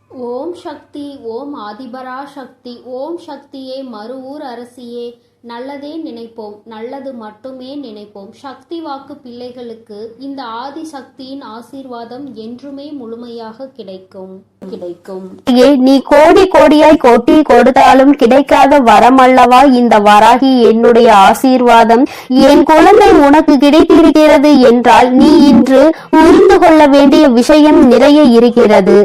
ஓம் சக்தி, ஓம் ஆதிபரா சக்தி, ஓம் சக்தியே, மறுவூர் அரசியே, நல்லதே நினைப்போம், நல்லது மட்டுமே நினைப்போம். சக்தி வாக்கு பிள்ளைகளுக்கு இந்த ஆதி சக்தியின் ஆசீர்வாதம் என்றுமே முழுமையாக கிடைக்கும். நீ கோடி கோடியாய் கொட்டி கொடுத்தாலும் கிடைக்காத வரம் அல்லவா இந்த வராகி என்னுடைய ஆசீர்வாதம். என் குழந்தை உனக்கு கிடைத்திருக்கிறது என்றால் நீ இன்று புரிந்து கொள்ள வேண்டிய விஷயம் நிறைய இருக்கிறது.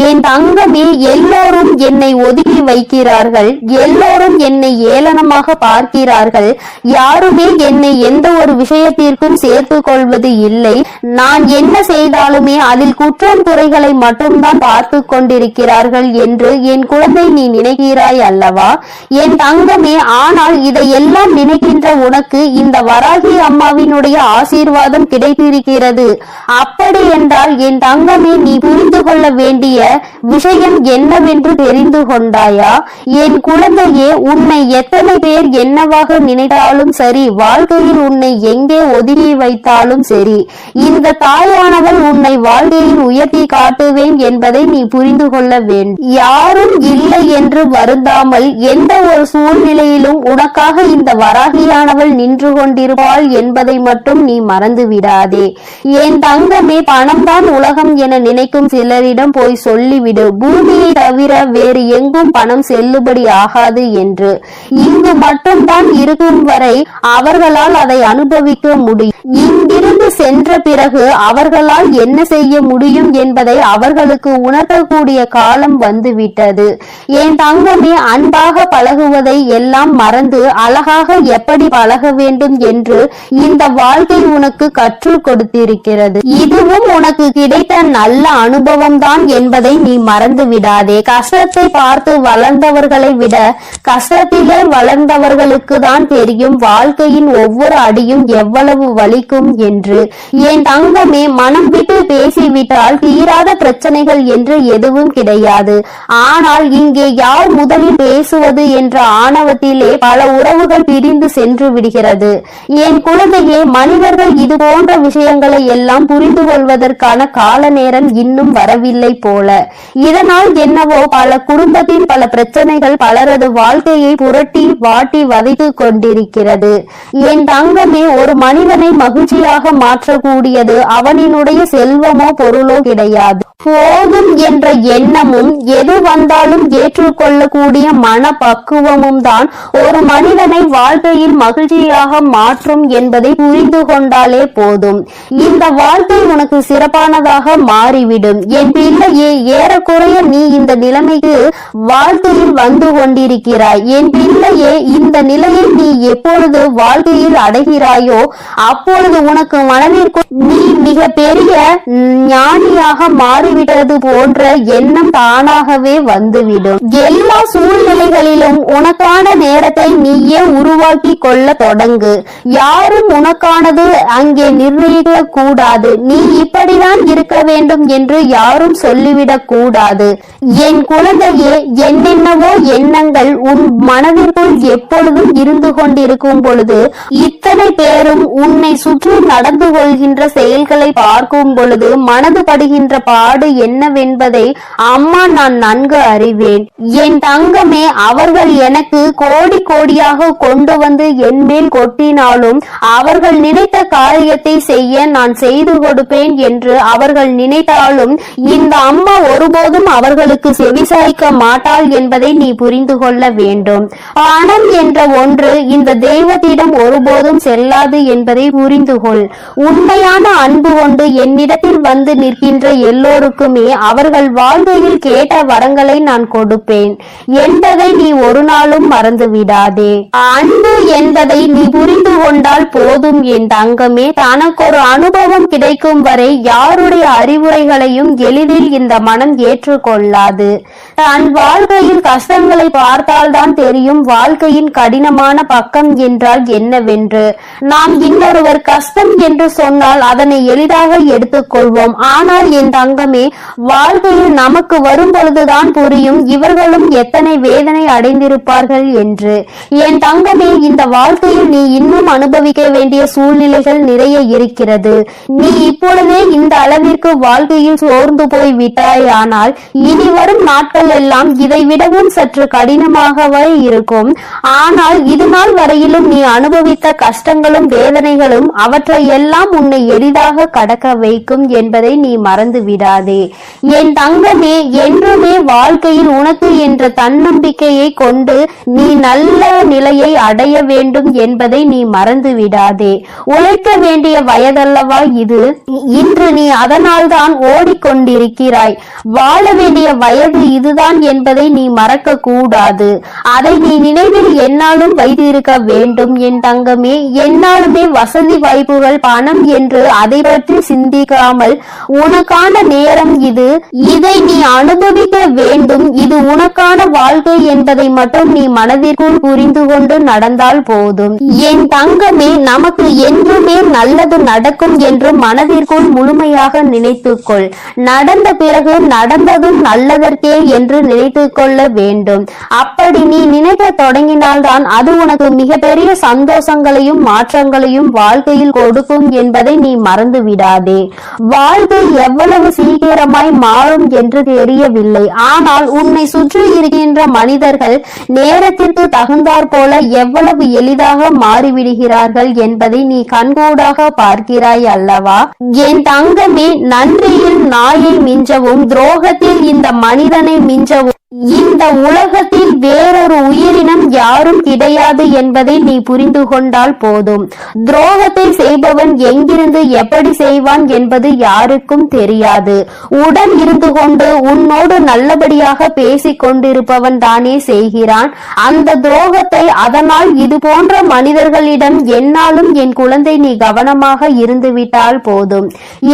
என் தங்கமே, எல்லோரும் என்னை ஒதுக்கி வைக்கிறார்கள், எல்லோரும் என்னை ஏளனமாக பார்க்கிறார்கள். யாருமே என்னை எந்த ஒரு விஷயத்திற்கும் சேர்த்துக் கொள்வது இல்லை. நான் என்ன செய்தாலுமே அதில் குற்றம் குறைகளை மட்டும்தான் பார்த்து கொண்டிருக்கிறார்கள் என்று என் குழந்தை நீ நினைக்கிறாய் அல்லவா என் தங்கமே. ஆனால் இதையெல்லாம் நினைக்கின்ற உனக்கு இந்த வராகி அம்மாவினுடைய ஆசீர்வாதம் கிடைத்திருக்கிறது. அப்படி என்றால் என் தங்கமே, நீ புரிந்து கொள்ள வேண்டிய விஷயம் என்னவென்று தெரிந்து கொண்டாயா? என் குழந்தையே, உன்னை எத்தனை பேர் என்னவாக நினைத்தாலும் சரி, வாழ்க்கையில் உன்னை எங்கே ஒதுக்கி வைத்தாலும் சரி, இந்த தாயானவள் உன்னை வாழ்க்கையில் உயர்த்தி காட்டுவேன் என்பதை நீ புரிந்து கொள்ள வேண்டும். யாரும் இல்லை என்று வருந்தாமல் எந்த ஒரு சூழ்நிலையிலும் உனக்காக இந்த வராகியானவள் நின்று கொண்டிருப்பாள் என்பதை மட்டும் நீ மறந்து விடாதே. என் தங்கமே, பணம்தான் உலகம் என நினைக்கும் சிலரிடம் போய் சொல்லிவிடு, பூமியை தவிர வேறு எங்கும் பணம் செல்லுபடி ஆகாது என்று. இங்கு மட்டும்தான் இருக்கும் வரை அவர்களால் அதை அனுபவிக்க முடியும். இங்கிருந்து சென்ற பிறகு அவர்களால் என்ன செய்ய முடியும் என்பதை அவர்களுக்கு உணர்த்தக்கூடிய காலம் வந்துவிட்டது. என் தங்கமே, அன்பாக பழகுவதை எல்லாம் மறந்து அழகாக எப்படி பழக வேண்டும் என்று இந்த வாழ்க்கை உனக்கு கற்றுக் கொடுத்திருக்கிறது. இதுவும் உனக்கு கிடைத்த நல்ல அனுபவம் தான் என்பதை நீ மறந்து விடாதே. கஷ்டத்தை பார்த்து வளர்ந்தவர்களை விட கஷ்டத்திலே வளர்ந்தவர்களுக்கு தான் தெரியும் வாழ்க்கையின் ஒவ்வொரு அடியும் எவ்வளவு வலிக்கும் என்று. என் தங்கமே, மனம் விட்டு பேசிவிட்டால் தீராத பிரச்சனைகள் என்று எதுவும் கிடையாது. ஆனால் இங்கே யார் முதலில் பேசுவது என்ற ஆணவத்திலே பல உறவுகள் பிரிந்து சென்று விடுகிறது. என் குழந்தையே, மனிதர்கள் இது போன்ற விஷயங்களை எல்லாம் புரிந்து கொள்வதற்கான கால நேரம் இன்னும் வரவில்லை போல. இதனால் என்னவோ பல குடும்பத்தின் பல பிரச்சனைகள் பலரது வாழ்க்கையை புரட்டி வாட்டி வதைத்து கொண்டிருக்கிறது. என் தங்கமே, ஒரு மனிதனை மகிழ்ச்சியாக மாற்றக்கூடியது அவனினுடைய செல்வமோ பொருளோ கிடையாது. போதும் என்ற எண்ணமும் எது வந்தாலும் ஏற்றுக்கொள்ளக்கூடிய மன பக்குவமும் தான் ஒரு மனிதனை வாழ்க்கையில் மகிழ்ச்சியாக மாற்றும் என்பதை புரிந்து கொண்டாலே போதும். இந்த வாழ்க்கை உனக்கு சிறப்பானதாக மாறிவிடும். என் பிள்ளையே, ஏறக்குறைய நீ இந்த நிலைமைக்கு வாழ்க்கையில் வந்து கொண்டிருக்கிறாய். என் பிள்ளையே, இந்த நிலையை நீ எப்பொழுது வாழ்க்கையில் அடைகிறாயோ அப்பொழுது உனக்கு மனதிற்கு நீ மிக பெரிய ஞானியாக மாறிவிட்டது போன்ற எண்ணம் தானாகவே வந்துவிடும். எல்லா சூழ்நிலைகளிலும் உனக்கான நேரத்தை நீயே உருவாக்கி கொள்ள தொடங்கு. யாரும் உனக்கானது அங்கே நிர்ணயிக்க கூடாது. நீ இப்படிதான் இருக்க வேண்டும் என்று யாரும் சொல்லிவிடக் கூடாது. என் குழந்தையே, என்னென்னவோ எண்ணங்கள் உன் மனதிற்குள் எப்பொழுதும் இருந்து கொண்டிருக்கும் பொழுது, இத்தனை பேரும் உன்னை சுற்றி நடந்து கொள்கின்ற செயல்களை பார்க்கும் பொழுது மனது படுகின்ற பாடு என்னவென்பதை அம்மா நான் நன்கு அறிவேன். என் தங்கமே, அவர்கள் எனக்கு கோடி கோடியாக கொண்டு வந்து என் மேல் கொட்டினாலும் அவர்கள் நினைத்த காரியத்தை செய்ய நான் செய்து கொடுப்பேன் என்று அவர்கள் நினைத்தாலும் இந்த அம்மா ஒருபோதும் அவர்களுக்கு செவிசாய்க்க மாட்டாள் என்பதை நீ புரிந்து கொள்ள வேண்டும். பணம் என்ற ஒன்று இந்த தெய்வத்திடம் ஒருபோதும் செல்லாது என்பதை புரிந்து கொள். உண்மையான அன்பு கொண்டு என்னிடத்தில் வந்து நிற்கின்ற எல்லோருக்குமே அவர்கள் வாழ்க்கையில் கேட்ட வரங்களை நான் கொடுப்பேன் என்பதை நீ ஒரு நாளும் மறந்து விடாதே. அன்பு என்பதை நீ புரிந்து கொண்டால் போதும் என் தங்கமே. தனக்கு ஒரு அனுபவம் கிடைக்கும் வரை யாருடைய அறிவுரைகளையும் எளிதில் இந்த மனம் ஏற்றுக்கொள்ளாது. தன் வாழ்க்கையில் கஷ்டங்களை பார்த்தால்தான் தெரியும் வாழ்க்கையின் கடினமான பக்கம் என்றால் என்னவென்று. நாம் இன்னொருவரை ஒருவர் கஷ்டம் என்று சொன்னால் அதனை எளிதாக எடுத்துக்கொள்வோம். ஆனால் என் தங்கமே, வாழ்க்கையில் நமக்கு வரும் பொழுதுதான் புரியும் இவர்களும் எத்தனை வேதனை அடைந்திருப்பார்கள் என்று. என் தங்கமே, இந்த வாழ்க்கையில் நீ இன்னும் அனுபவிக்க வேண்டிய சூழ்நிலைகள் நிறைய இருக்கிறது. நீ இப்பொழுதே இந்த அளவிற்கு வாழ்க்கையில் சோர்ந்து போய் விட்டாயானால் இனி வரும் நாட்கள் எல்லாம் இதை விடவும் சற்று கடினமாகவே இருக்கும். ஆனால் இது நாள் வரையிலும் நீ அனுபவித்த கஷ்டங்களும் வேதனைகளும் அவற்றை எல்லாம் உன்னை எளிதாக கடக்க வைக்கும் என்பதை நீ மறந்து விடாதே. என் தங்கமே, என்றுமே வாழ்க்கையில் உனக்கு என்ற தன்னம்பிக்கையை கொண்டு நீ நல்ல நிலையை அடைய வேண்டும் என்பதை நீ மறந்து விடாதே. உழைக்க வேண்டிய வயதல்லவா இது? இன்று நீ அதனால்தான் ஓடிக்கொண்டிருக்கிறாய். வாழ வேண்டிய வயது இதுதான் என்பதை நீ மறக்க கூடாது. அதை நீ நினைவில் என்னாலும் வைத்திருக்க வேண்டும் என் தங்கமே. என்னாலுமே வசதி வாய்ப்புகள் பணம் என்று அதை பற்றி சிந்திக்காமல் உனக்கான நேரம் இது, இதை நீ அனுபவிக்க வேண்டும், இது உனக்கான வாழ்க்கை என்பதை மட்டும் நீ மனதிற்குள் புரிந்து கொண்டு நடந்தால் போதும். என் தங்கமே, நமக்கு என்றுமே நல்லது நடக்கும் என்று மனதிற்குள் முழுமையாக நினைத்துக்கொள். நடந்த பிறகு நடந்ததும் நல்லதற்கே என்று நினைத்துக் கொள்ள வேண்டும். அப்படி நீ நினைக்க தொடங்கினால்தான் அது உனக்கு மிகப்பெரிய சந்தோஷங்களையும் மாற்றங்களையும் வாழ்க்கையில் கொடுக்கும் என்பதை நீ மறந்து விடாதே. வாழ்க்கை எவ்வளவு சீக்கிரமாய் மாறும் என்று தெரியவில்லை. ஆனால் உன்னை சுற்றி இருக்கின்ற மனிதர்கள் நேரத்திற்கு தகுந்தாற் போல எவ்வளவு எளிதாக மாறிவிடுகிறார்கள் என்பதை நீ கண்கூடாக பார்க்கிறாய் அல்லவா? என் தங்கமே, நன்றியில் நாயை மிஞ்சவும் துரோகத்தில் இந்த மனிதனை மிஞ்சவும் இந்த உலகத்தில் வேறொரு உயிரினம் யாரும் கிடையாது என்பதை நீ புரிந்து கொண்டால் போதும். துரோகத்தை செய்பவன் எங்கிருந்து எப்படி செய்வான் என்பது யாருக்கும் தெரியாது. உடன் இருந்து கொண்டு உன்னோடு நல்லபடியாக பேசிக் கொண்டிருப்பவன் தானே செய்கிறான் அந்த துரோகத்தை. அதனால் இது போன்ற மனிதர்களிடம் என்னாலும் என் குழந்தை நீ கவனமாக இருந்துவிட்டால் போதும்.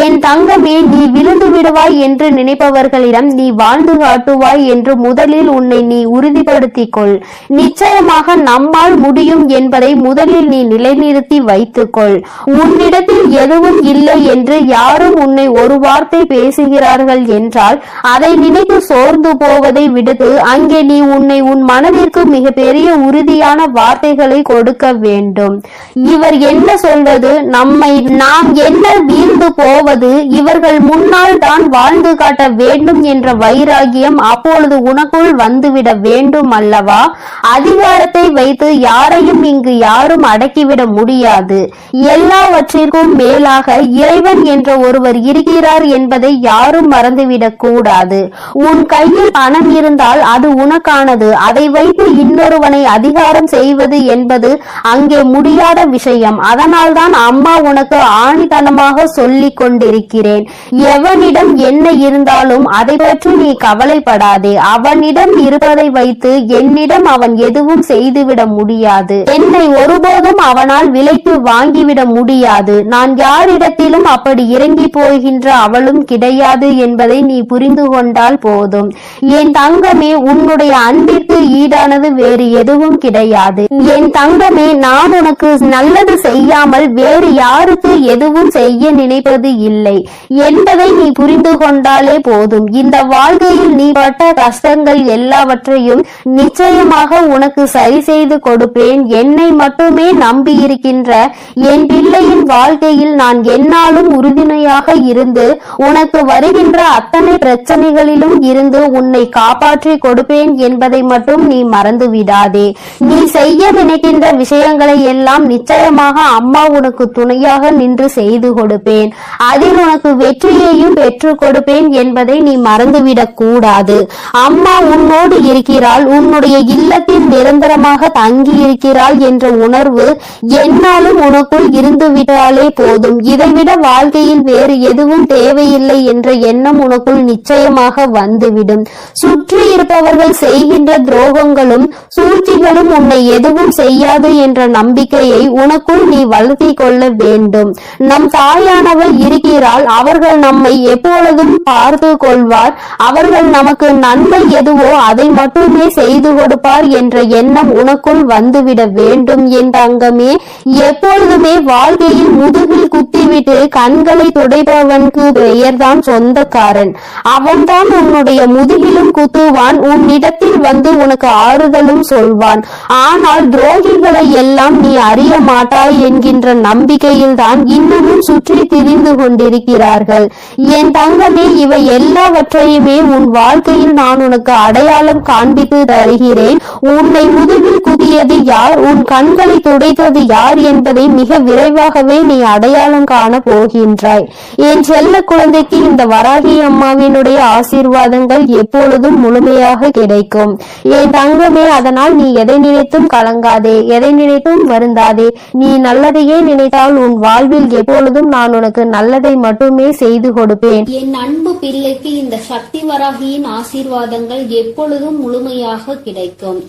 என் தங்கமே, நீ விழுந்து விடுவாய் என்று நினைப்பவர்களிடம் நீ வாழ்ந்து காட்டுவாய் என்று முதலில் உன்னை நீ உறுதிப்படுத்திக் கொள். நிச்சயமாக நம்மால் முடியும் என்பதை முதலில் நீ நிலைநிறுத்தி வைத்துக்கொள். உன்னிடத்தில் எதுவும் இல்லை என்று யாரும் உன்னை ஒரு வார்த்தை பேசுகிறார்கள் என்றால் அதை நினைத்து சோர்ந்து போவதை விடுத்து அங்கே நீ உன்னை உன் மனதிற்கு மிக பெரிய உறுதியான வார்த்தைகளை கொடுக்க வேண்டும். இவர் என்ன சொல்வது, நாம் என்ன வீழ்ந்து போவது, இவர்கள் முன்னால் தான் வாழ்ந்து காட்ட வேண்டும் என்ற வைராகியம் அப்பொழுது உனக்குள் வந்துவிட வேண்டும் அல்லவா? அதிகாரத்தை வைத்து யாரையும் இங்கு யாரும் அடக்கிவிட முடியாது. எல்லாவற்றிற்கும் மேலாக இறைவன் என்ற ஒருவர் இருக்கிறார் என்பதை யாரும் மறந்துவிடக் கூடாது. உன் கையில் பணம் இருந்தால் அது உனக்கானது. அதை வைத்து இன்னொருவனை அதிகாரம் செய்வது என்பது அங்கே முடியாத விஷயம். அதனால்தான் அம்மா உனக்கு ஆணித்தனமாக சொல்லிக் கொண்டிருக்கிறேன். எவனிடம் என்ன இருந்தாலும் அதை பற்றி நீ கவலைப்படாதே. அவனிடம் இருப்பதை வைத்து என்னிடம் அவன் எதுவும் செய்துவிட முடியாது. என்னை ஒருபோதும் அவனால் விலைக்கு வாங்கிவிட முடியாது. நான் யாரிடத்திலும் அப்படி இறங்கி போகின்ற அவளும் கிடையாது என்பதை நீ புரிந்து கொண்டால் போதும். என் தங்கமே, உன்னுடைய அன்பிற்கு ஈடானது வேறு எதுவும் கிடையாது. என் தங்கமே, நான் உனக்கு நல்லது செய்யாமல் வேறு யாருக்கு எதுவும் செய்ய நினைப்பது இல்லை என்பதை நீ புரிந்து கொண்டாலே போதும். இந்த வாழ்க்கையில் நீ பட்ட கஷ்டங்கள் எல்லாவற்றையும் நிச்சயமாக உனக்கு சரி செய்து கொடுப்பேன். என்னை மட்டுமே நம்பி இருக்கின்ற என் பிள்ளையின் வாழ்க்கையில் நான் என்னாலும் உறுதுணையாக இருந்து உனக்கு வருகின்ற அத்தனை பிரச்சனைகளிலும் இருந்து உன்னை காப்பாற்றி கொடுப்பேன் என்பதை மட்டும் நீ மறந்து விடாதே. நீ செய்ய நினைக்கின்ற விஷயங்களை எல்லாம் நிச்சயமாக அம்மா உனக்கு துணையாக நின்று செய்து கொடுப்பேன். அதில் உனக்கு வெற்றியையும் பெற்றுக் கொடுப்பேன் என்பதை நீ மறந்துவிடக் கூடாது. அம்மா உன்னோடு இருக்கிறாள், உன்னுடைய இல்லத்தில் நிரந்தரமாக தங்கி இருக்கிறாள் என்ற உணர்வு என்னாலும் உனக்குள் இருந்து விட்டாலே போதும். இதைவிட வாழ்க்கையில் வேறு எதுவும் தேவையில்லை என்ற எண்ணம் உனக்குள் நிச்சயமாக வந்துவிடும். சுற்றி இருப்பவர்கள் செய்கின்ற துரோகங்களும் சூழ்ச்சிகளும் உன்னை எதுவும் செய்யாது என்ற நம்பிக்கையை உனக்குள் நீ வளர்த்தி கொள்ள வேண்டும். நம் தாயானவள் இருக்கிறாள், அவர்கள் நம்மை எப்பொழுதும் பார்த்து கொள்வார். அவர்கள் நமக்கு நன்மை எதுவோ அதை மட்டுமே செய்து கொடுப்பார் என்ற எண்ணம் உனக்குள் வந்துவிட வேண்டும். என் தங்கமே, எப்பொழுதுமே வாழ்க்கையில் முதுகில் குத்திவிட்டு கண்களை துடைப்பவனுக்கு பெயர்தான் சொந்தக்காரன். அவன்தான் உன்னுடைய முதுகிலும் குத்துவான், உன்னிடத்தில் வந்து உனக்கு ஆறுதலும் சொல்வான். ஆனால் துரோகிகளை எல்லாம் நீ அறிய மாட்டாய் என்கின்ற நம்பிக்கையில் தான் இன்னமும் சுற்றி திரிந்து கொண்டிருக்கிறார்கள். என் தங்கமே, இவை எல்லாவற்றையுமே உன் வாழ்க்கையில் நான் உனக்கு அடையாளம் காண்பித்து தருகிறேன். உன்னை முதுகில் குதியது யார், உன் கண்களை துடைத்தது யார் என்பதை மிக விரைவாகவே நீ அடையாளம் காண போகின்றாய். என் செல்ல குழந்தைக்கு இந்த வராகி அம்மாவினுடைய ஆசீர்வாதங்கள் எப்பொழுதும் முழுமையாக கிடைக்கும். என் தங்கமே, அதனால் நீ எதை நினைத்தும் கலங்காதே, எதை நினைத்தும் வருந்தாதே. நீ நல்லதையே நினைத்தால் உன் வாழ்வில் எப்பொழுதும் நான் உனக்கு நல்லதை மட்டுமே செய்து கொடுப்பேன். என் அன்பு பிள்ளைக்கு இந்த சக்தி வராகியின் ஆசீர்வாதங்கள் எப்பொழுதும் முழுமையாக கிடைக்கும்.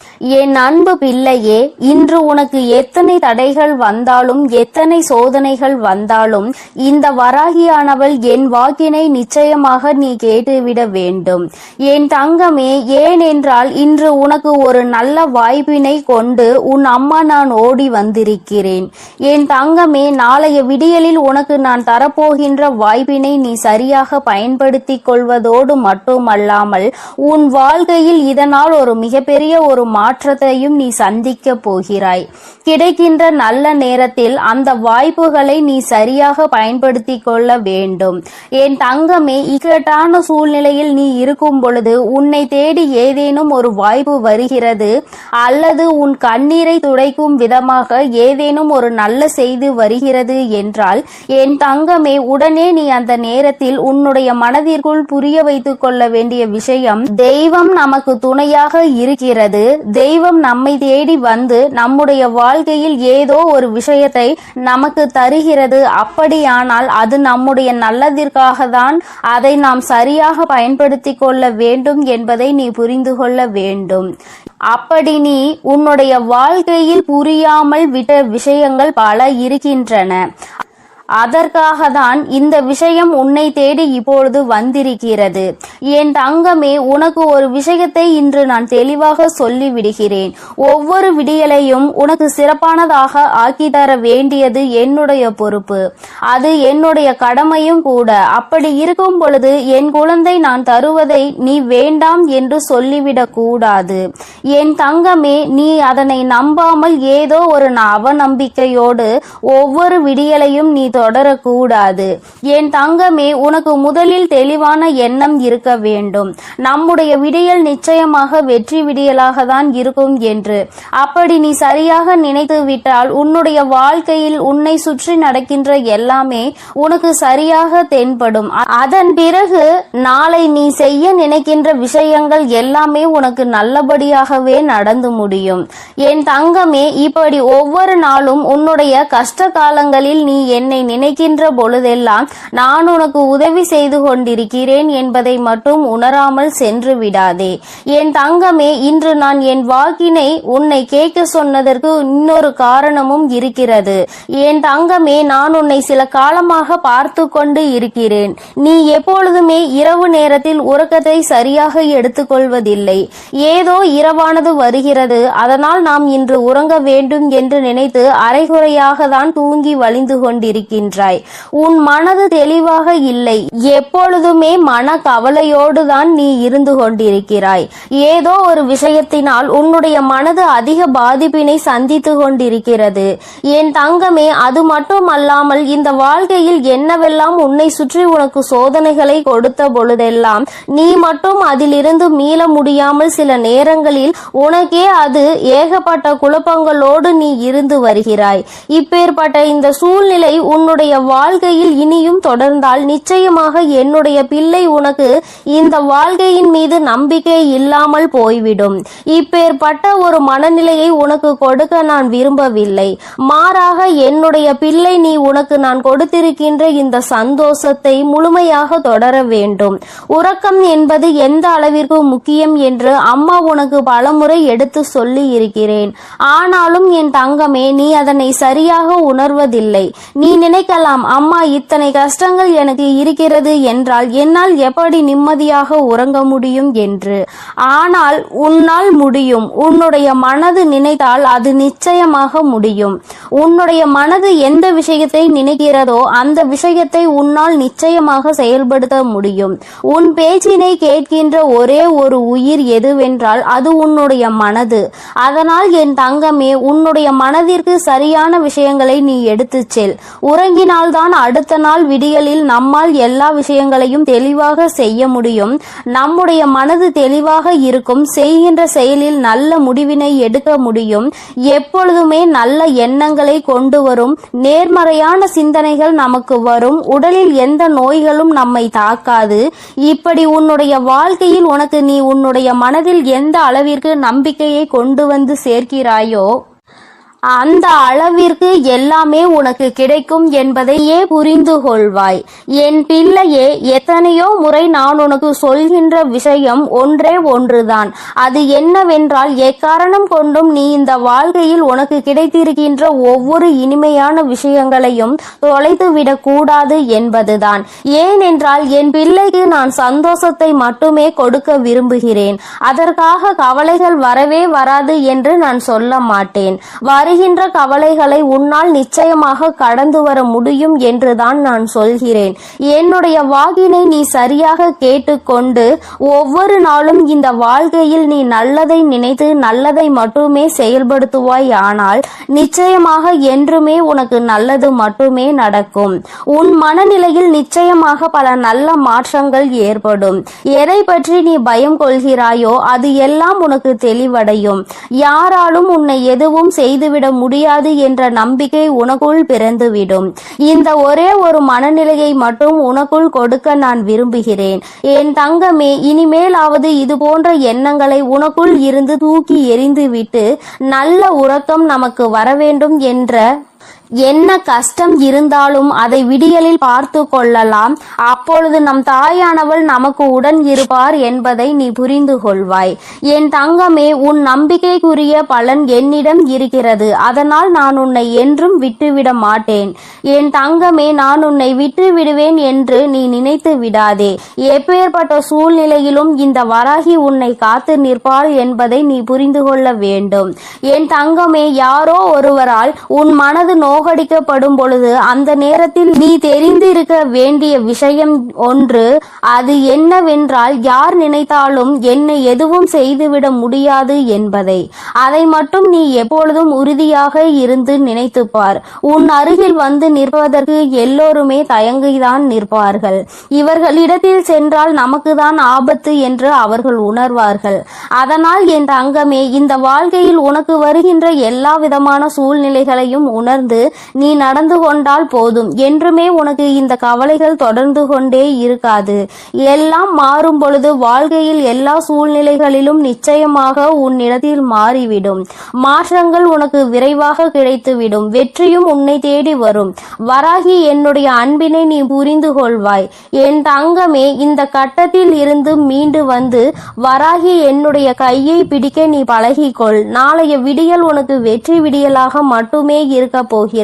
என் அன்பு பிள்ளையே, இன்று உனக்கு எத்தனை தடைகள் வந்தாலும் எத்தனை சோதனைகள் வந்தாலும் இந்த வராகியானவள் என் வாக்கினை நிச்சயமாக நீ கேட்டுவிட வேண்டும். என் தங்கமே, ஏனென்றால் இன்று உனக்கு ஒரு நல்ல வாய்ப்பினை கொண்டு உன் அம்மா நான் ஓடி வந்திருக்கிறேன். என் தங்கமே, நாளைய விடியலில் உனக்கு நான் தரப்போகின்ற வாய்ப்பினை நீ சரியாக பயன்படுத்தி கொள்வதோடு மட்டுமல்லாமல் உன் வாழ்க்கையில் இதனால் ஒரு மிகப்பெரிய ஒரு மாற்றத்தையும் நீ சந்திக்க போகிறாய். கிடைக்கின்ற நல்ல நேரத்தில் அந்த வாய்ப்புகளை நீ சரியாக பயன்படுத்தி கொள்ள வேண்டும். என் தங்கமே, இக்கட்டான சூழ்நிலையில் நீ இருக்கும் பொழுது உன்னை தேடி ஏதேனும் ஒரு வாய்ப்பு வருகிறது அல்லது உன் கண்ணீரை துடைக்கும் விதமாக ஏதேனும் ஒரு நல்ல செய்தி வருகிறது என்றால் என் தங்கமே, உடனே நீ அந்த நேரத்தில் உன்னுடைய மனதிற்குள் புரிய வைத்துக் கொள்ள வேண்டிய விஷயம், தெய்வம் நமக்கு துணையாக இருக்கிறது. தெய்வம் நம்மை தேடி வந்து நம்முடைய வாழ்க்கையில் ஏதோ ஒரு விஷயத்தை நமக்கு தருகிறது. அப்படியானால் அது நம்முடைய நல்லதிற்காக தான். அதை நாம் சரியாக பயன்படுத்தி கொள்ள வேண்டும் என்பதை நீ புரிந்து கொள்ள வேண்டும். அப்படி நீ உன்னுடைய வாழ்க்கையில் புரியாமல் விட்ட விஷயங்கள் பல இருக்கின்றன. அதற்காக தான் இந்த விஷயம் உன்னை தேடி இப்பொழுது வந்திருக்கிறது. என் தங்கமே, உனக்கு ஒரு விஷயத்தை இன்று நான் தெளிவாக சொல்லிவிடுகிறேன். ஒவ்வொரு விடியலையும் உனக்கு சிறப்பானதாக ஆக்கி தர வேண்டியது என்னுடைய பொறுப்பு, அது என்னுடைய கடமையும் கூட. அப்படி இருக்கும் பொழுது என் குழந்தை நான் தருவதை நீ வேண்டாம் என்று சொல்லிவிடக் கூடாது. என் தங்கமே, நீ அதனை நம்பாமல் ஏதோ ஒரு அவநம்பிக்கையோடு ஒவ்வொரு விடியலையும் நீ தொடரக்கூடாது. என் தங்கமே, உனக்கு முதலில் தெளிவான எண்ணம் இருக்க வேண்டும். நம்முடைய விடியல் நிச்சயமாக வெற்றி விடியலாக தான் இருக்கும் என்று. அப்படி நீ சரியாக நினைத்து விட்டால் உன்னுடைய வாழ்க்கையில் உன்னை சுற்றி நடக்கின்ற எல்லாமே உனக்கு சரியாக தென்படும். அதன் பிறகு நாளை நீ செய்ய நினைக்கின்ற விஷயங்கள் எல்லாமே உனக்கு நல்லபடியாகவே நடந்து முடியும். என் தங்கமே, இப்படி ஒவ்வொரு நாளும் உன்னுடைய கஷ்ட காலங்களில் நீ என்னை நினைக்கின்ற பொழுதெல்லாம் நான் உனக்கு உதவி செய்து கொண்டிருக்கிறேன் என்பதை மட்டும் உணராமல் சென்று விடாதே. என் தங்கமே, இன்று நான் என் வாக்கினை உன்னை கேட்க சொன்னதற்கு இன்னொரு காரணமும் இருக்கிறது. என் தங்கமே, நான் உன்னை சில காலமாக பார்த்து கொண்டு இருக்கிறேன். நீ எப்பொழுதுமே இரவு நேரத்தில் உறக்கத்தை சரியாக எடுத்துக்கொள்வதில்லை. ஏதோ இரவானது வருகிறது, அதனால் நாம் இன்று உறங்க வேண்டும் என்று நினைத்து அரைகுறையாக தான் தூங்கி வழிந்து கொண்டிருக்கின்றாய். உன் மனது தெளிவாக இல்லை. எப்பொழுதுமே மன கவலையோடு தான் நீ இருந்து கொண்டிருக்கிறாய். ஏதோ ஒரு விஷயத்தினால் உன்னுடைய மனது அதிக பாதிப்பினை சந்தித்து கொண்டிருக்கிறது. என் தங்கமே, அது மட்டுமல்லாமல் இந்த வாழ்க்கையில் என்னவெல்லாம் உன்னை சுற்றி உனக்கு சோதனைகளை கொடுத்த பொழுதெல்லாம் நீ மட்டும் அதிலிருந்து மீள முடியாமல் சில நேரங்களில் உனக்கே அது ஏகப்பட்ட குழப்பங்களோடு நீ இருந்து வருகிறாய். இப்பேற்பட்ட இந்த சூழ்நிலை உன்னுடைய வாழ்க்கையில் இனியும் தொடர்ந்தால் நிச்சயமாக என்னுடைய பிள்ளை உனக்கு இந்த வாழ்க்கையின் மீது நம்பிக்கை இல்லாமல் போய்விடும். இப்பேற்பட்ட ஒரு மனநிலையை உனக்கு கொடுக்க நான் விரும்பவில்லை. மாறாக என்னுடைய பிள்ளை, நீ உனக்கு நான் கொடுத்திருக்கின்ற இந்த சந்தோஷத்தை முழுமையாக தொடர வேண்டும். உறக்கம் என்பது எந்த அளவிற்கு முக்கியம் என்று அம்மா உனக்கு பலமுறை எடுத்து சொல்லி இருக்கிறேன். ஆனாலும் என் தங்கமே, நீ அதனை சரியாக உணர்வதில்லை. நீ நினைக்கலாம், அம்மா இத்தனை கஷ்டங்கள் எனக்கு இருக்கிறது என்றால் என்னால் எப்படி நிம்மதியாக உறங்க முடியும் என்று. ஆனால் உன்னால் முடியும். உன்னுடைய மனது நினைத்தால் அது நிச்சயமாக முடியும். உன்னுடைய மனது எந்த விஷயத்தை நினைக்கிறதோ அந்த விஷயத்தை உன்னால் நிச்சயமாக செயல்படுத்த முடியும். உன் பேச்சினை கேட்கின்ற ஒரே ஒரு உயிர் எதுவென்றால் அது உன்னுடைய மனது. அதனால் என் தங்கமே, உன்னுடைய மனதிற்கு சரியான விஷயங்களை நீ எடுத்துச் செல். உறங்கினால்தான் அடுத்த நாள் விடியலில் நம்மால் எல்லா விஷயங்களையும் தெளிவாக செய்ய முடியும். நம்முடைய மனது தெளிவாக இருக்கும். செய்கின்ற செயலில் நல்ல முடிவினை எடுக்க முடியும். எப்பொழுதுமே நல்ல எண்ணங்களை கொண்டு வரும். நேர்மறையான சிந்தனைகள் நமக்கு வரும். உடலில் எந்த நோய்களும் நம்மை தாக்காது. இப்படி உன்னுடைய வாழ்க்கையில் உனக்கு நீ உன்னுடைய மனதில் எந்த அளவிற்கு நம்பிக்கையை கொண்டு வந்து சேர்க்கிறாயோ அந்த அளவிற்கு எல்லாமே உனக்கு கிடைக்கும் என்பதையே புரிந்து கொள்வாய். என் பிள்ளையே, எத்தனையோ முறை நான் உனக்கு சொல்கின்ற விஷயம் ஒன்றே ஒன்றுதான். அது என்னவென்றால், எக்காரணம் கொண்டும் நீ இந்த வாழ்க்கையில் உனக்கு கிடைத்திருக்கின்ற ஒவ்வொரு இனிமையான விஷயங்களையும் தொலைத்துவிடக் கூடாது என்பதுதான். ஏனென்றால் என் பிள்ளைக்கு நான் சந்தோஷத்தை மட்டுமே கொடுக்க விரும்புகிறேன். அதற்காக கவலைகள் வரவே வராது என்று நான் சொல்ல மாட்டேன். வருகின்ற கவலைகளை உன்னால் நிச்சயமாக கடந்து வர முடியும் என்றுதான் நான் சொல்கிறேன். என்னுடைய வாக்கினை நீ சரியாக கேட்டுக்கொண்டு ஒவ்வொரு நாளும் இந்த வாழ்க்கையில் நீ நல்லதை நினைத்து நல்லதை மட்டுமே செயல்படுத்துவாய். ஆனால் நிச்சயமாக என்றுமே உனக்கு நல்லது மட்டுமே நடக்கும். உன் மனநிலையில் நிச்சயமாக பல நல்ல மாற்றங்கள் ஏற்படும். எதை பற்றி நீ பயம் கொள்கிறாயோ அது எல்லாம் உனக்கு தெளிவடையும். யாராலும் உன்னை எதுவும் செய்துவிட முடியாது என்ற நம்பிக்கை உனக்குள் பிறந்துவிடும். இந்த ஒரே ஒரு மனநிலையை மட்டும் உனக்குள் கொடுக்க நான் விரும்புகிறேன். என் தங்கமே, இனிமேலாவது இது போன்ற எண்ணங்களை உனக்குள் இருந்து தூக்கி எறிந்துவிட்டு நல்ல உறக்கம் நமக்கு வர வேண்டும் என்ற என்ன கஷ்டம் இருந்தாலும் அதை விடியலில் பார்த்து கொள்ளலாம். அப்பொழுது நம் தாயானவள் நமக்கு உடன் இருப்பார் என்பதை நீ புரிந்து கொள்வாய். என் தங்கமே, உன் நம்பிக்கைக்குரிய பலன் என்னிடம் இருக்கிறது. அதனால் நான் உன்னை என்றும் விட்டுவிட மாட்டேன். என் தங்கமே, நான் உன்னை விட்டு விடுவேன் என்று நீ நினைத்து விடாதே. எப்பேற்பட்ட சூழ்நிலையிலும் இந்த வராகி உன்னை காத்து நிற்பாள் என்பதை நீ புரிந்து கொள்ள வேண்டும். என் தங்கமே, யாரோ ஒருவரால் உன் மனது நோகடிக்கப்படும் பொழுது அந்த நேரத்தில் நீ தெரிந்திருக்க வேண்டிய விஷயம் ஒன்று. அது என்னவென்றால், யார் நினைத்தாலும் என்னை எதுவும் செய்துவிட முடியாது என்பதை. அதை மட்டும் நீ எப்பொழுதும் உறுதியாக இருந்து நினைத்துப்பார். உன் அருகில் வந்து நிற்பதற்கு எல்லோருமே தயங்கிதான் நிற்பார்கள். இவர்களிடத்தில் சென்றால் நமக்குதான் ஆபத்து என்று அவர்கள் உணர்வார்கள். அதனால் என் தங்கமே, இந்த வாழ்க்கையில் உனக்கு வருகின்ற எல்லா விதமான சூழ்நிலைகளையும் உணர்ந்து நீ நடந்து கொண்டால் போதும். என்றுமே உனக்கு இந்த கவலைகள் தொடர்ந்து கொண்டே இருக்காது. எல்லாம் மாறும் பொழுது வாழ்க்கையில் எல்லா சூழ்நிலைகளிலும் நிச்சயமாக உன்னிடத்தில் மாறிவிடும். மாற்றங்கள் உனக்கு விரைவாக கிடைத்துவிடும். வெற்றியும் உன்னை தேடி வரும். வராகி, என்னுடைய அன்பினை நீ புரிந்து கொள்வாய். என் தங்கமே, இந்த கட்டத்தில் இருந்து மீண்டு வந்து வராகி என்னுடைய கையை பிடிக்க நீ பழகிக்கொள். நாளைய விடியல் உனக்கு வெற்றி விடியலாக மட்டுமே இருக்க போகிறது.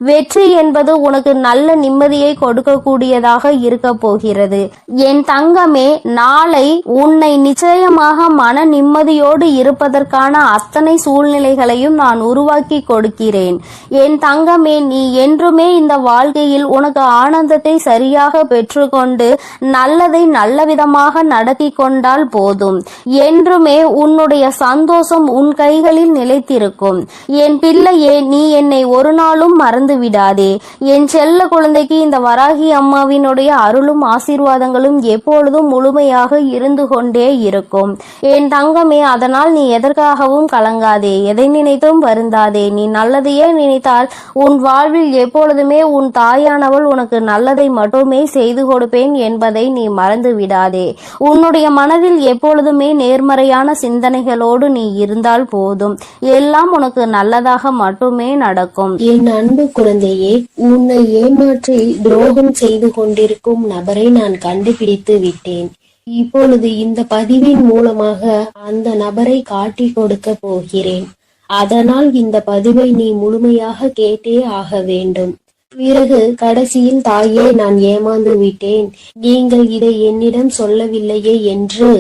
வெற்றி என்பது உனக்கு நல்ல நிம்மதியை கொடுக்கக்கூடியதாக இருக்க போகிறது. என் தங்கமே, நாளை உன்னை நிச்சயமாக மன நிம்மதியோடு இருப்பதற்கான அத்தனை சூழ்நிலைகளையும் நான் உருவாக்கி கொடுக்கிறேன். என் தங்கமே, நீ என்றுமே இந்த வாழ்க்கையில் உனக்கு ஆனந்தத்தை சரியாக பெற்றுக்கொண்டு நல்லதை நல்ல விதமாக நடத்தி கொண்டால் போதும். என்றுமே உன்னுடைய சந்தோஷம் உன் கைகளில் நிலைத்திருக்கும். என் பிள்ளையே, நீ என்னை ஒரு நாளும் மறந்து விடாதே. என் செல்ல குழந்தைக்கு இந்த வராகி அம்மாவினுடைய அருளும் ஆசீர்வாதங்களும் எப்பொழுதும் முழுமையாக இருந்து கொண்டே இருக்கும். என் தங்கமே, அதனால் நீ எதற்காகவும் கலங்காதே. எதை நினைத்தும் வருந்தாதே. நீ நல்லதையே நினைத்தால் உன் வாழ்வில் எப்பொழுதுமே உன் தாயானவள் உனக்கு நல்லதை மட்டுமே செய்து கொடுப்பேன் என்பதை நீ மறந்து விடாதே. உன்னுடைய மனதில் எப்பொழுதுமே நேர்மறையான சிந்தனைகளோடு நீ இருந்தால் போதும். எல்லாம் உனக்கு நல்லதாக மட்டுமே நடக்கும். என் அன்பு குழந்தையே, உன்னை ஏமாற்றி துரோகம் செய்து கொண்டிருக்கும் நபரை நான் கண்டுபிடித்து விட்டேன். இப்பொழுது இந்த பதிவின் மூலமாக அந்த நபரை காட்டி கொடுக்க போகிறேன். அதனால் இந்த பதிவை நீ முழுமையாக கேட்டே ஆக வேண்டும். பிறகு கடைசியில் தாயே நான் ஏமாந்து விட்டேன், நீங்கள் இதை என்னிடம் சொல்லவில்லையே என்று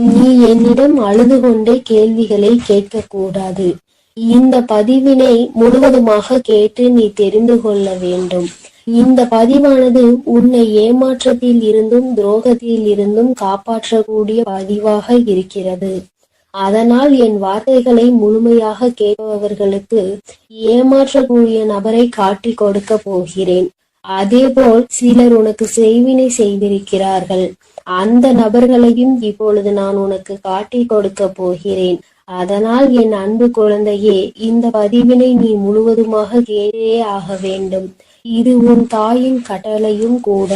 நீ என்னிடம் அழுது கொண்டே கேள்விகளை கேட்கக்கூடாது. இந்த பதிவினை முழுவதுமாக கேட்டு நீ தெரிந்து கொள்ள வேண்டும். இந்த பதிவானது உன்னை ஏமாற்றத்தில் இருந்தும் துரோகத்தில் இருந்தும் காப்பாற்றக்கூடிய பதிவாக இருக்கிறது. அதனால் என் வார்த்தைகளை முழுமையாக கேட்பவர்களுக்கு ஏமாற்றக்கூடிய நபரை காட்டி கொடுக்க போகிறேன். அதேபோல் சிலர் உனக்கு செய்வினை செய்திருக்கிறார்கள். அந்த நபர்களையும் இப்பொழுது நான் உனக்கு காட்டி கொடுக்க போகிறேன். அதனால் என் அன்பு குழந்தையே, இந்த பதிவினை நீ முழுவதுமாக கேட்டே ஆக வேண்டும். இது உன் தாயின் கட்டளையும் கூட.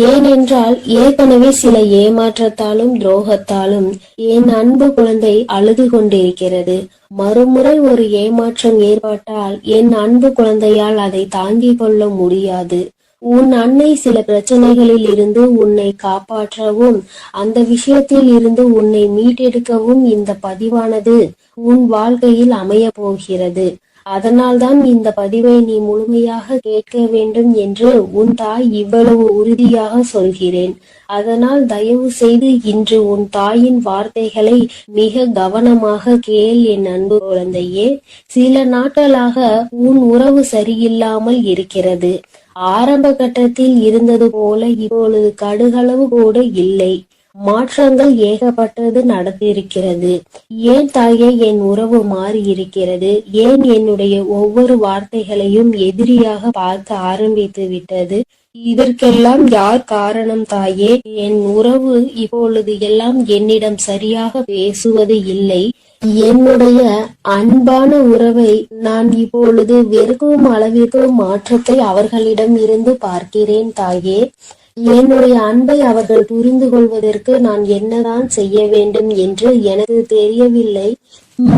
ஏனென்றால் ஏற்கனவே சில ஏமாற்றத்தாலும் துரோகத்தாலும் என் அன்பு குழந்தை அழுது கொண்டிருக்கிறது. மறுமுறை ஒரு ஏமாற்றம் ஏற்பட்டால் என் அன்பு குழந்தையால் அதை தாங்கிக் கொள்ள முடியாது. உன் அன்னை சில பிரச்சனைகளில் இருந்து உன்னை காப்பாற்றவும் அந்த விஷயத்தில் இருந்து உன்னை மீட்டெடுக்கவும் இந்த பதிவானது உன் வாழ்க்கையில் அமைய போகிறது. அதனால்தான் இந்த பதிவை நீ முழுமையாக கேட்க வேண்டும் என்று உன் தாய் இவ்வளவு உறுதியாக சொல்கிறேன். அதனால் தயவு செய்து இன்று உன் தாயின் வார்த்தைகளை மிக கவனமாக கேள் என் அன்பு குழந்தையே. சில நாட்களாக உன் உறவு சரியில்லாமல் இருக்கிறது. ஆரம்ப கட்டத்தில் இருந்தது போல இப்பொழுது கடுகளவு கூட இல்லை. மாற்றங்கள் ஏகப்பட்டது நடந்திருக்கிறது. ஏன் தாயே என் உறவு மாறி இருக்கிறது? ஏன் என்னுடைய ஒவ்வொரு வார்த்தைகளையும் எதிரியாக பார்க்க ஆரம்பித்து விட்டது? இதற்கெல்லாம் யார் காரணம் தாயே? என் உறவு இப்பொழுது எல்லாம் என்னிடம் சரியாக பேசுவது இல்லை. என்னுடைய அன்பான உறவை நான் இப்பொழுது வெறுக்கும் அளவிற்கு மாற்றத்தை அவர்களிடம் இருந்து பார்க்கிறேன் தாயே. என்னுடைய அன்பை அவர்கள் புரிந்து கொள்வதற்கு நான் என்னதான் செய்ய வேண்டும் என்று எனக்கு தெரியவில்லை.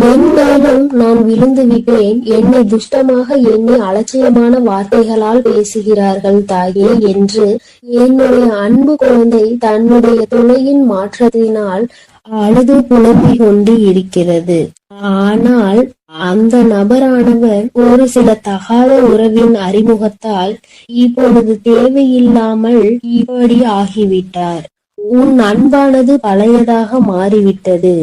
மென்மேலும் நான் விழுந்து விட்டேன். என்னை துஷ்டமாக எண்ணி அலட்சியமான வார்த்தைகளால் பேசுகிறார்கள் தாயே என்று என்னுடைய அன்பு குழந்தை தன்னுடைய துணையின் மாற்றத்தினால் அழுது புலம்பிக் கொண்டு இருக்கிறது. ஆனால் அந்த நபரானவர் ஒரு சில தகாத உறவின் அறிமுகத்தால் இப்பொழுது தேவையில்லாமல் இப்படி ஆகிவிட்டார். உன் அன்பானது பழையதாக மாறிவிட்டது.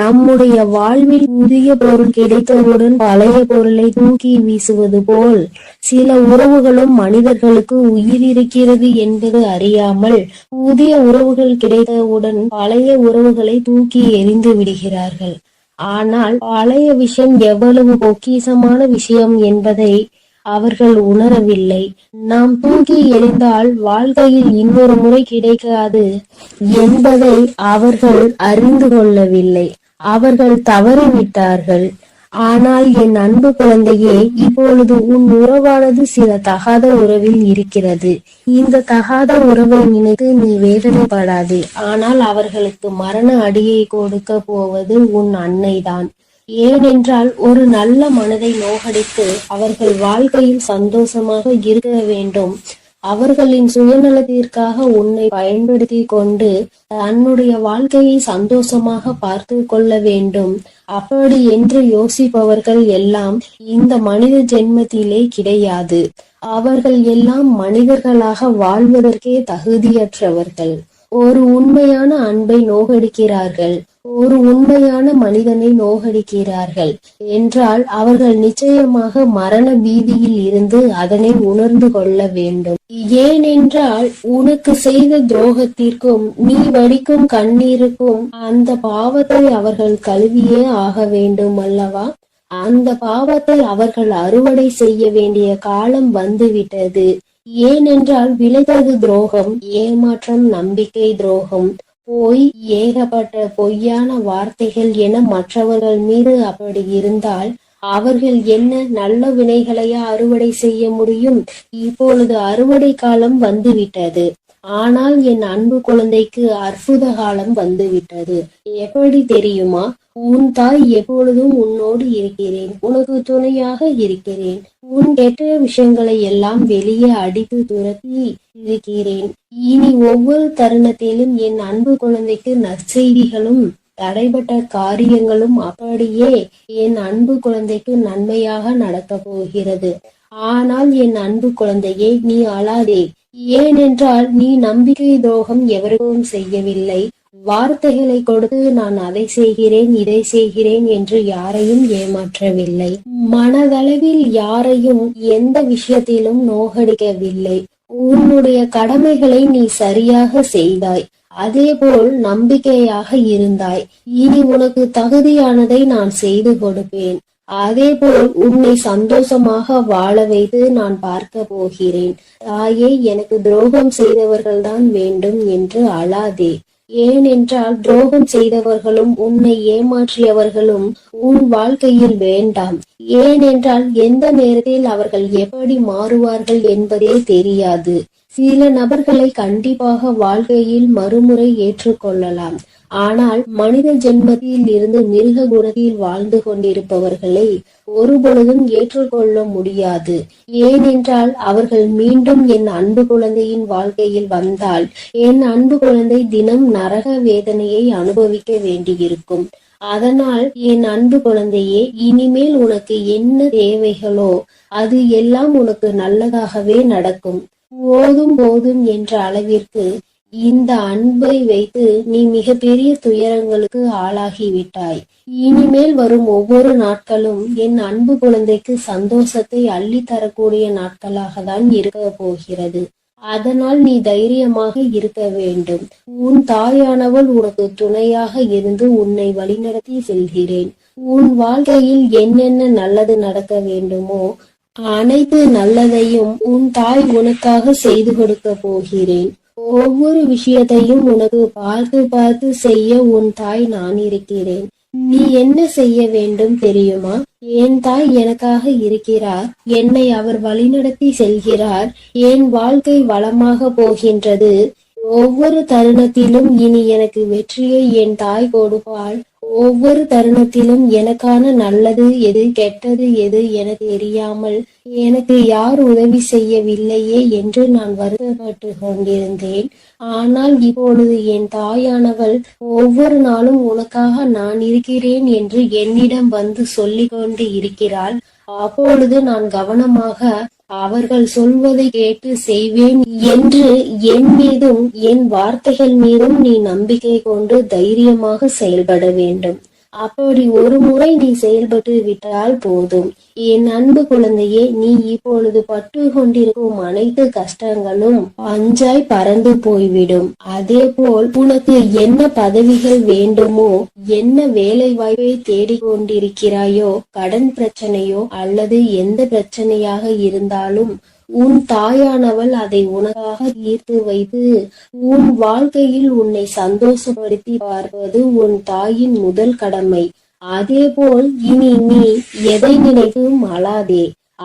நம்முடைய வாழ்வில் புதிய பொருள் கிடைத்தவுடன் பழைய பொருளை தூக்கி வீசுவது போல் சில உறவுகளும் மனிதர்களுக்கு உயிர் இருக்கிறது என்பது அறியாமல் புதிய உறவுகள் கிடைத்தவுடன் பழைய உறவுகளை தூக்கி எறிந்து விடுகிறார்கள். ஆனால் பழைய விஷயம் எவ்வளவு பொக்கிஷமான விஷயம் என்பதை அவர்கள் உணரவில்லை. நாம் தூக்கி எறிந்தால் வாழ்க்கையில் இன்னொரு முறை கிடைக்காது என்பதை அவர்கள் அறிந்து கொள்ளவில்லை. அவர்கள் தவறிவிட்டார்கள். ஆனால் என் அன்பு குழந்தையே, இப்பொழுது உன் உறவானது சில தகாத உறவில் இருக்கிறது. இந்த தகாத உறவை நினைத்து நீ வேதனைப்படாதே. ஆனால் அவர்களுக்கு மரண அடியை கொடுக்க போவது உன் அன்னைதான். ஏனென்றால் ஒரு நல்ல மனதை நோகடித்து அவர்கள் வாழ்க்கையில் சந்தோஷமாக இருக்க வேண்டும். அவர்களின் சுயநலத்திற்காக உன்னை பயன்படுத்தி கொண்டு தன்னுடைய வாழ்க்கையை சந்தோஷமாக பார்த்து கொள்ள வேண்டும். அப்படி என்று யோசிப்பவர்கள் எல்லாம் இந்த மனித ஜென்மத்திலே கிடையாது. அவர்கள் எல்லாம் மனிதர்களாக வாழ்வதற்கே தகுதியற்றவர்கள். ஒரு உண்மையான அன்பை நோகடிக்கிறார்கள், ஒரு உண்மையான மனிதனை நோகடிக்கிறார்கள் என்றால் அவர்கள் நிச்சயமாக மரண பீதியில் இருந்து அதனை உணர்ந்து கொள்ள வேண்டும். ஏனென்றால் உனக்கு செய்த துரோகத்திற்கும் நீ வடிக்கும் கண்ணீருக்கும் அந்த பாவத்தை அவர்கள் கழுவியே ஆக வேண்டும் அல்லவா? அந்த பாவத்தை அவர்கள் அறுவடை செய்ய வேண்டிய காலம் வந்துவிட்டது. ஏனென்றால் விளைவது துரோகம், ஏமாற்றம், நம்பிக்கை துரோகம், போய் ஏகப்பட்ட பொய்யான வார்த்தைகள் என மற்றவர்கள் மீது அப்படி இருந்தால் அவர்கள் என்ன நல்ல வினைகளையா அறுவடை செய்ய முடியும்? இப்பொழுது அறுவடை காலம் வந்துவிட்டது. ஆனால் என் அன்பு குழந்தைக்கு அற்புத காலம் வந்துவிட்டது. எப்படி தெரியுமா? உன் தாய் எப்பொழுதும் உன்னோடு இருக்கிறேன், உனக்கு துணையாக இருக்கிறேன். உன் கெட்ட விஷயங்களை எல்லாம் வெளியே அடித்து துரத்தி இருக்கிறேன். இனி ஒவ்வொரு தருணத்திலும் என் அன்பு குழந்தைக்கு நற்செய்திகளும் தடைபட்ட காரியங்களும் அப்படியே என் அன்பு குழந்தைக்கு நன்மையாக நடக்கப் போகிறது. ஆனால் என் அன்பு குழந்தையே, நீ அழாதே. ஏனென்றால் நீ நம்பிக்கை துரோகம் எவருக்கும் செய்யவில்லை. வார்த்தைகளை கொடுத்து நான் அதை செய்கிறேன் இதை செய்கிறேன் என்று யாரையும் ஏமாற்றவில்லை. மனதளவில் யாரையும் எந்த விஷயத்திலும் நோகடிக்கவில்லை. உன்னுடைய கடமைகளை நீ சரியாக செய்தாய். அதேபோல் நம்பிக்கையாக இருந்தாய். இனி உனக்கு தகுதியானதை நான் செய்து கொடுப்பேன். அதேபோல் உன்னை சந்தோஷமாக வாழ வைத்து நான் பார்க்க போகிறேன். தாயே, எனக்கு துரோகம் செய்தவர்கள்தான் வேண்டும் என்று அழாதே. ஏனென்றால் துரோகம் செய்தவர்களும் உன்னை ஏமாற்றியவர்களும் உன் வாழ்க்கையில் வேண்டாம். ஏனென்றால் எந்த நேரத்தில் அவர்கள் எப்படி மாறுவார்கள் என்பதே தெரியாது. சில நபர்களை கண்டிப்பாக வாழ்க்கையில் மறுமுறை ஏற்றுக்கொள்ளலாம். ஆனால் மனித ஜென்மத்தில் இருந்து மிருக குணத்தில் வாழ்ந்து கொண்டிருப்பவர்களை ஒருபொழுதும் ஏற்றுக்கொள்ள முடியாது. ஏனென்றால் அவர்கள் மீண்டும் என் அன்பு குழந்தையின் வாழ்க்கையில் வந்தால் என் அன்பு குழந்தை தினம் நரக வேதனையை அனுபவிக்க வேண்டியிருக்கும். அதனால் என் அன்பு குழந்தையே, இனிமேல் உனக்கு என்ன தேவைகளோ அது எல்லாம் உனக்கு நல்லதாகவே நடக்கும். போதும் என்ற அளவிற்கு இந்த அன்பை வைத்து நீ மிகப்பெரிய துயரங்களுக்கு ஆளாகிவிட்டாய். இனிமேல் வரும் ஒவ்வொரு நாட்களும் என் அன்பு குழந்தைக்கு சந்தோஷத்தை அள்ளி தரக்கூடிய நாட்களாக தான் இருக்க போகிறது. அதனால் நீ தைரியமாக இருக்க வேண்டும். உன் தாயானவள் உனக்கு துணையாக இருந்து உன்னை வழிநடத்தி செல்கிறேன். உன் வாழ்க்கையில் என்னென்ன நல்லது நடக்க வேண்டுமோ அனைத்து நல்லதையும் உன் தாய் உனக்காக செய்து கொடுக்க போகிறேன். ஒவ்வொரு விஷயத்தையும் உனக்கு பார்த்து பார்த்து செய்ய உன் தாய் நான் இருக்கிறேன். நீ என்ன செய்ய வேண்டும் தெரியுமா? என் தாய் எனக்காக இருக்கிறார். என்னை அவர் வழிநடத்தி செல்கிறார். என் வாழ்க்கை வளமாக போகின்றது. ஒவ்வொரு தருணத்திலும் இனி எனக்கு வெற்றியை என் தாய் கொடுப்பாள். ஒவ்வொரு தருணத்திலும் எனக்கான நல்லது எது கெட்டது எது என தெரியாமல் எனக்கு யார் உதவி செய்யவில்லையே என்று நான் வருத்தப்பட்டு கொண்டிருந்தேன். ஆனால் இப்பொழுது என் தாயானவள் ஒவ்வொரு நாளும் உனக்காக நான் இருக்கிறேன் என்று என்னிடம் வந்து சொல்லிக் கொண்டு இருக்கிறாள். அப்பொழுது நான் கவனமாக அவர்கள் சொல்வதை கேட்டு செய்வேன் என்று என் மீதும் என் வார்த்தைகள் மீதும் நீ நம்பிக்கை கொண்டு தைரியமாக செயல்பட வேண்டும். அப்படி ஒரு முறை நீ செயல்பட்டு விட்டால் போதும். என் அன்பு குழந்தையே, நீ இப்பொழுது பட்டு கொண்டிருக்கும் அனைத்து கஷ்டங்களும் பஞ்சாய் பறந்து போய்விடும். அதே போல் உனக்கு என்ன பதவிகள் வேண்டுமோ, என்ன வேலை வாய்ப்பை தேடிக்கொண்டிருக்கிறாயோ, கடன் பிரச்சனையோ அல்லது எந்த பிரச்சனையாக இருந்தாலும் உன் தாயானவள் அதை உனக்காக தீர்த்து வைத்து உன் வாழ்க்கையில் உன்னை சந்தோஷப்படுத்தி பார்ப்பது உன் தாயின் முதல் கடமை. அதேபோல் இனி நீ எதை நினைத்தும் அழாதே.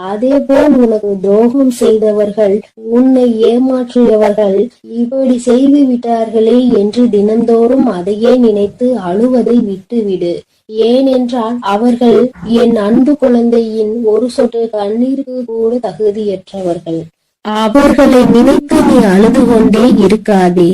அதேபோல் உனக்கு துரோகம் செய்தவர்கள், உன்னை ஏமாற்றியவர்கள் இப்படி செய்து விட்டார்களே என்று தினந்தோறும் அதையே நினைத்து அழுவதை விட்டுவிடு. ஏனென்றால் அவர்கள் என் அன்பு குழந்தையின் ஒரு சொட்டு கண்ணீருக்கு கூட தகுதியற்றவர்கள். அவர்களை நினைத்து நீ அழுது கொண்டே இருக்காதே.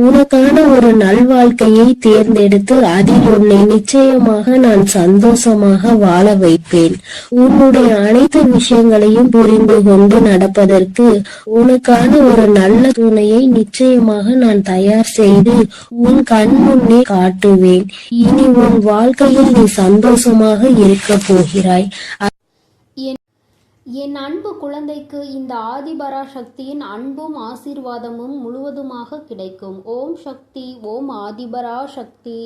உனக்கான ஒரு நல்வாழ்க்கையை தேர்ந்தெடுத்து அதில் உன்னை நிச்சயமாக நான் சந்தோஷமாக வாழ வைப்பேன். உன்னுடைய அனைத்து விஷயங்களையும் புரிந்து கொண்டு நடப்பதற்கு உனக்கான ஒரு நல்ல துணையை நிச்சயமாக நான் தயார் செய்து உன் கண் முன்னே காட்டுவேன். இனி உன் வாழ்க்கையில் நீ சந்தோஷமாக இருக்க போகிறாய். என் அன்பு குழந்தைக்கு இந்த ஆதிபராசக்தியின் அன்பும் ஆசீர்வாதமும் முழுவதுமாக கிடைக்கும். ஓம் சக்தி, ஓம் ஆதிபராசக்தி.